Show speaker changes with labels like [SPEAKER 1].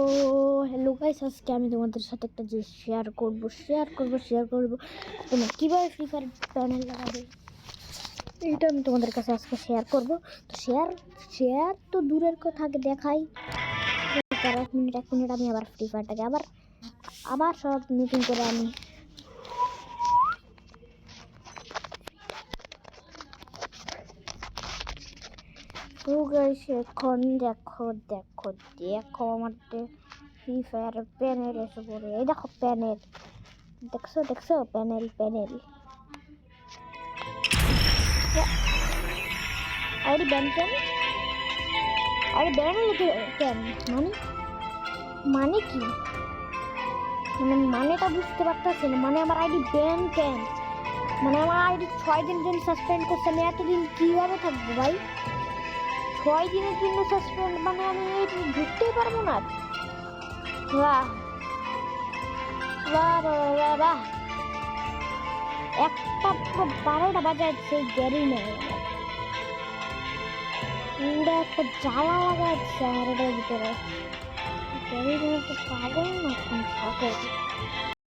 [SPEAKER 1] Hello guys, আজকে আমি তোমাদের সাথে একটা যে শেয়ার করব তোমরা কীভাবে ফ্রি ফায়ার প্যানেল লাগাবে এইটা আমি তোমাদের কাছে আজকে শেয়ার করব। তো শেয়ার তো দূরের কথা, আগে দেখাই। এক মিনিট আমি আবার ফ্রি ফায়ারটাকে আবার সব নতুন করে আমি তো গাইস এখন দেখো আমার ফ্রি ফায়ার প্যানেল এসে পড়ে। এই দেখো প্যানেল, দেখছো প্যানেল আইডি ব্যান কেন মানে কি মানেটা বুঝতে পারতেছি না। মানে আমার আইডি ব্যান কেন, মানে আমার আইডি 6 দিন জন্য সাসপেন্ড করছে। আমি এতদিন কিভাবে থাকবো ভাই? 6 দিনের জন্য সাসপেন্ড, মানে আমি ঢুকতেই পারবো না। বাহ একটা পুরো 12টা বাজাচ্ছে গ্যারি নেই, পুরো একটা জ্বালা লাগাচ্ছে আমার এটার ভিতরে। গ্যারি পাগল না থাকে।